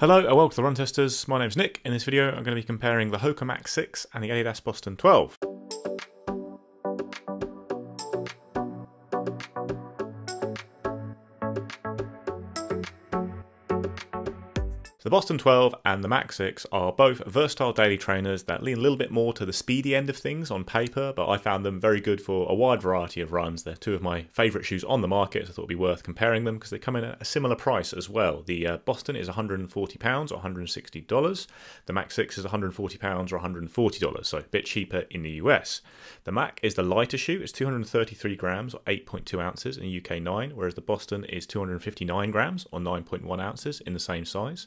Hello and welcome to the Run Testers. My name's Nick. In this video I'm going to be comparing the Hoka Mach 6 and the Adidas Boston 12. The Boston 12 and the Mach 6 are both versatile daily trainers that lean a little bit more to the speedy end of things on paper, but I found them very good for a wide variety of runs. They're two of my favourite shoes on the market, so I thought it would be worth comparing them because they come in at a similar price as well. The Boston is £140 or $160. The Mach 6 is £140 or $140, so a bit cheaper in the US. The Mach is the lighter shoe, it's 233 grams or 8.2 ounces in UK 9, whereas the Boston is 259 grams or 9.1 ounces in the same size.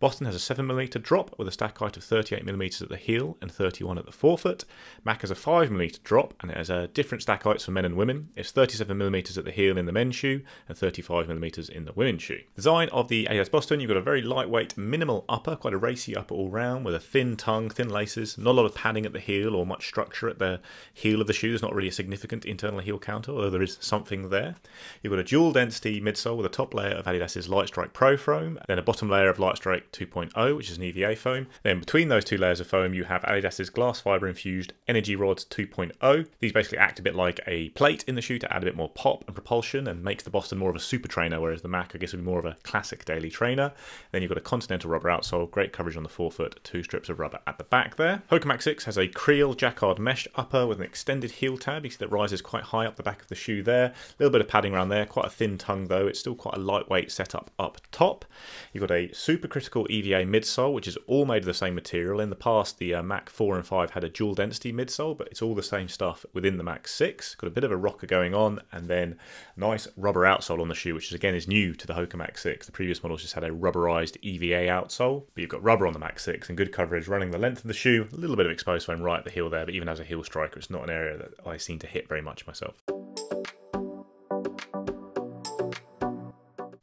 Boston has a 7mm drop with a stack height of 38mm at the heel and 31 at the forefoot. Mach has a 5mm drop and it has different stack heights for men and women. It's 37mm at the heel in the men's shoe and 35mm in the women's shoe. Design of the Adidas Boston, you've got a very lightweight, minimal upper, quite a racy upper all round with a thin tongue, thin laces, not a lot of padding at the heel or much structure at the heel of the shoe. There's not really a significant internal heel counter, although there is something there. You've got a dual density midsole with a top layer of Adidas's Lightstrike Pro foam, then a bottom layer of Lightstrike 2.0, which is an EVA foam. Then between those two layers of foam, you have Adidas's glass fibre infused EnergyRods 2.0. These basically act a bit like a plate in the shoe to add a bit more pop and propulsion and makes the Boston more of a super trainer, whereas the Mach, I guess, would be more of a classic daily trainer. Then you've got a continental rubber outsole, great coverage on the forefoot, two strips of rubber at the back there. Hoka Mach 6 has a Creel jacquard mesh upper with an extended heel tab. You see that rises quite high up the back of the shoe there. A little bit of padding around there, quite a thin tongue though. It's still quite a lightweight setup up top. You've got a supercritical EVA midsole, which is all made of the same material. In the past, the Mach 4 and 5 had a dual density midsole, but it's all the same stuff within the Mach 6. Got a bit of a rocker going on, and then nice rubber outsole on the shoe, which again is new to the Hoka Mach 6. The previous models just had a rubberized EVA outsole, but you've got rubber on the Mach 6 and good coverage running the length of the shoe. A little bit of exposed foam right at the heel there, but even as a heel striker, it's not an area that I seem to hit very much myself.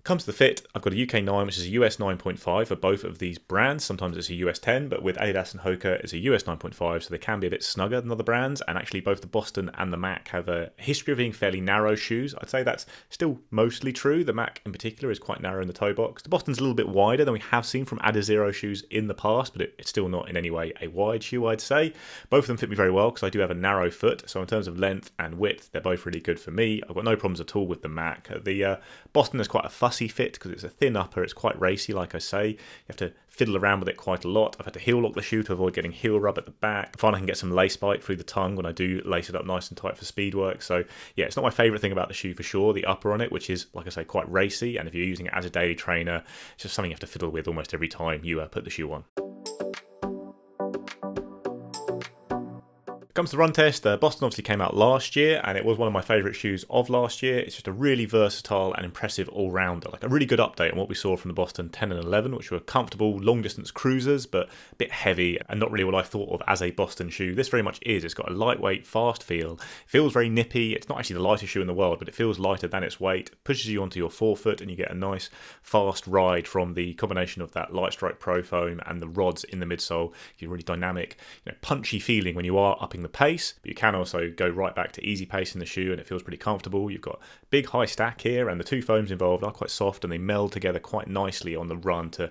Comes to the fit, I've got a UK 9, which is a US 9.5 for both of these brands. Sometimes it's a US 10, but with Adidas and Hoka, it's a US 9.5, so they can be a bit snugger than other brands. And actually, both the Boston and the Mach have a history of being fairly narrow shoes. I'd say that's still mostly true. The Mach in particular is quite narrow in the toe box. The Boston's a little bit wider than we have seen from Adizero shoes in the past, but it's still not in any way a wide shoe, I'd say. Both of them fit me very well because I do have a narrow foot, so in terms of length and width, they're both really good for me. I've got no problems at all with the Mach. The Boston is quite a fussy fit because it's a thin upper, it's quite racy, like I say. You have to fiddle around with it quite a lot. I've had to heel lock the shoe to avoid getting heel rub at the back. I find I can get some lace bite through the tongue when I do lace it up nice and tight for speed work. So yeah, it's not my favourite thing about the shoe for sure, the upper on it, which is, like I say, quite racy, and if you're using it as a daily trainer, it's just something you have to fiddle with almost every time you put the shoe on. Comes to the run test, Boston obviously came out last year and it was one of my favourite shoes of last year. It's just a really versatile and impressive all-rounder, like a really good update on what we saw from the Boston 10 and 11, which were comfortable long-distance cruisers but a bit heavy and not really what I thought of as a Boston shoe. This very much is. It's got a lightweight, fast feel. It feels very nippy. It's not actually the lightest shoe in the world, but it feels lighter than its weight. It pushes you onto your forefoot and you get a nice fast ride from the combination of that Lightstrike Pro foam and the rods in the midsole. It's a really dynamic, punchy feeling when you are upping the pace, but you can also go right back to easy pace in the shoe and it feels pretty comfortable. You've got big high stack here and the two foams involved are quite soft and they meld together quite nicely on the run to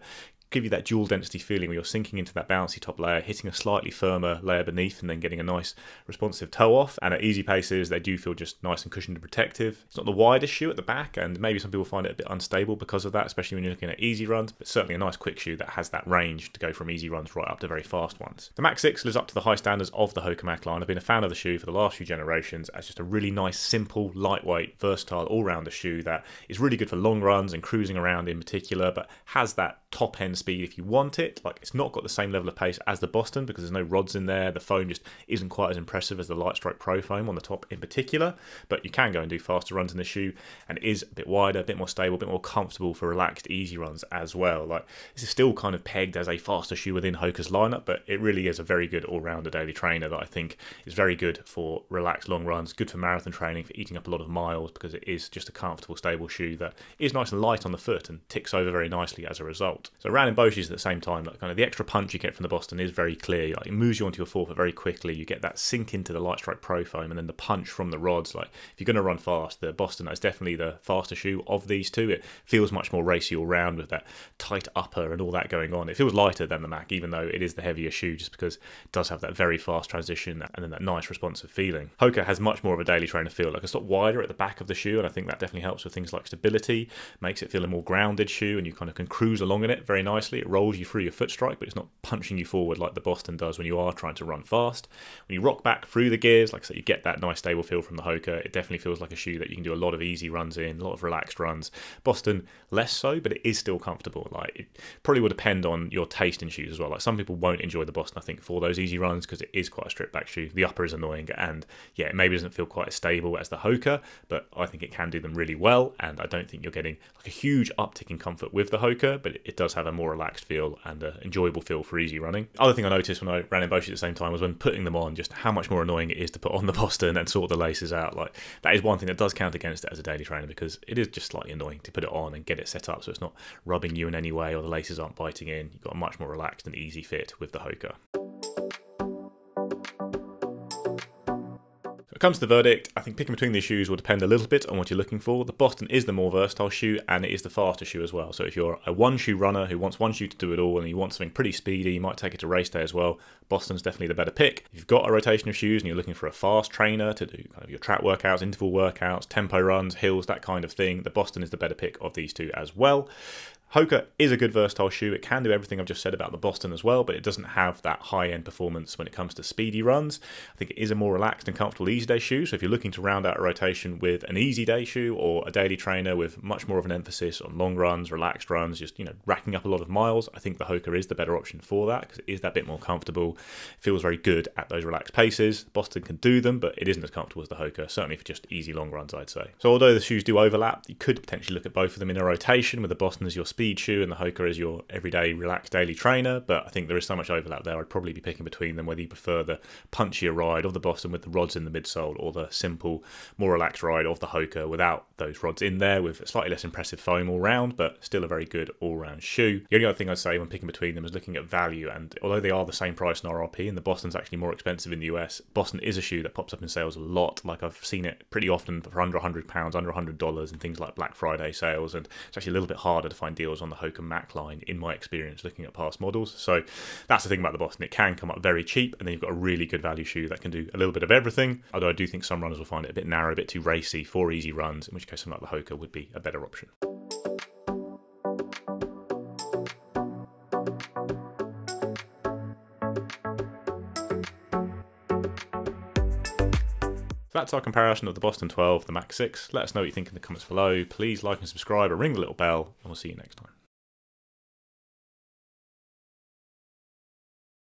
give you that dual density feeling where you're sinking into that bouncy top layer, hitting a slightly firmer layer beneath and then getting a nice responsive toe off. And at easy paces, they do feel just nice and cushioned and protective. It's not the widest shoe at the back, and maybe some people find it a bit unstable because of that, especially when you're looking at easy runs, but certainly a nice quick shoe that has that range to go from easy runs right up to very fast ones. The Mach 6 lives up to the high standards of the Hoka Mach line. I've been a fan of the shoe for the last few generations as just a really nice, simple, lightweight, versatile, all-rounder shoe that is really good for long runs and cruising around in particular, but has that top end speed if you want it. Like, it's not got the same level of pace as the Boston because there's no rods in there. The foam just isn't quite as impressive as the Lightstrike Pro foam on the top in particular, but you can go and do faster runs in the shoe, and it is a bit wider, a bit more stable, a bit more comfortable for relaxed easy runs as well. Like, this is still kind of pegged as a faster shoe within Hoka's lineup, but it really is a very good all-rounder daily trainer that I think is very good for relaxed long runs, good for marathon training, for eating up a lot of miles, because it is just a comfortable, stable shoe that is nice and light on the foot and ticks over very nicely as a result. So around ran in both shoes at the same time. Like kind of the extra punch you get from the Boston is very clear. Like, it moves you onto your forefoot very quickly. You get that sink into the Lightstrike Pro foam, and then the punch from the rods. Like if you're going to run fast, the Boston is definitely the faster shoe of these two. It feels much more racy all round with that tight upper and all that going on. It feels lighter than the Mach, even though it is the heavier shoe, just because it does have that very fast transition and then that nice responsive feeling. Hoka has much more of a daily trainer feel, like it's a lot wider at the back of the shoe, and I think that definitely helps with things like stability, makes it feel a more grounded shoe, and you kind of can cruise along in it very nicely. It rolls you through your foot strike, but it's not punching you forward like the Boston does when you are trying to run fast. When you rock back through the gears, like I said, you get that nice stable feel from the Hoka. It definitely feels like a shoe that you can do a lot of easy runs in, a lot of relaxed runs. Boston less so, but it is still comfortable. Like it probably will depend on your taste in shoes as well. Like some people won't enjoy the Boston, I think, for those easy runs because it is quite a stripped back shoe. The upper is annoying, and yeah, it maybe doesn't feel quite as stable as the Hoka, but I think it can do them really well, and I don't think you're getting like a huge uptick in comfort with the Hoka, but it does have a more relaxed feel and an enjoyable feel for easy running. Other thing I noticed when I ran in both shoes at the same time was when putting them on, just how much more annoying it is to put on the Boston and sort the laces out. Like that is one thing that does count against it as a daily trainer, because it is just slightly annoying to put it on and get it set up so it's not rubbing you in any way or the laces aren't biting in. You've got a much more relaxed and easy fit with the Hoka. When it comes to the verdict, I think picking between these shoes will depend a little bit on what you're looking for. The Boston is the more versatile shoe, and it is the faster shoe as well. So if you're a one-shoe runner who wants one shoe to do it all and you want something pretty speedy, you might take it to race day as well, Boston's definitely the better pick. If you've got a rotation of shoes and you're looking for a fast trainer to do kind of your track workouts, interval workouts, tempo runs, hills, that kind of thing, the Boston is the better pick of these two as well. Hoka is a good versatile shoe. It can do everything I've just said about the Boston as well, but it doesn't have that high-end performance when it comes to speedy runs. I think it is a more relaxed and comfortable easy day shoe, so if you're looking to round out a rotation with an easy day shoe or a daily trainer with much more of an emphasis on long runs, relaxed runs, just, you know, racking up a lot of miles, I think the Hoka is the better option for that because it is that bit more comfortable. It feels very good at those relaxed paces. Boston can do them, but it isn't as comfortable as the Hoka, certainly for just easy long runs, I'd say. So although the shoes do overlap, you could potentially look at both of them in a rotation, with the Boston as your speed shoe and the Hoka as your everyday relaxed daily trainer, but I think there is so much overlap there, I'd probably be picking between them, whether you prefer the punchier ride of the Boston with the rods in the midsole or the simple, more relaxed ride of the Hoka without those rods in there, with slightly less impressive foam all round, but still a very good all-round shoe. The only other thing I'd say when picking between them is looking at value, and although they are the same price in RRP and the Boston's actually more expensive in the US, Boston is a shoe that pops up in sales a lot. Like I've seen it pretty often for under £100, under $100 in things like Black Friday sales, and it's actually a little bit harder to find deals on the Hoka Mach line in my experience looking at past models. So that's the thing about the Boston, it can come up very cheap, and then you've got a really good value shoe that can do a little bit of everything, although I do think some runners will find it a bit narrow, a bit too racy for easy runs, in which case something like the Hoka would be a better option. That's our comparison of the Boston 12, the Mach 6. Let us know what you think in the comments below. Please like and subscribe and ring the little bell, and we'll see you next time.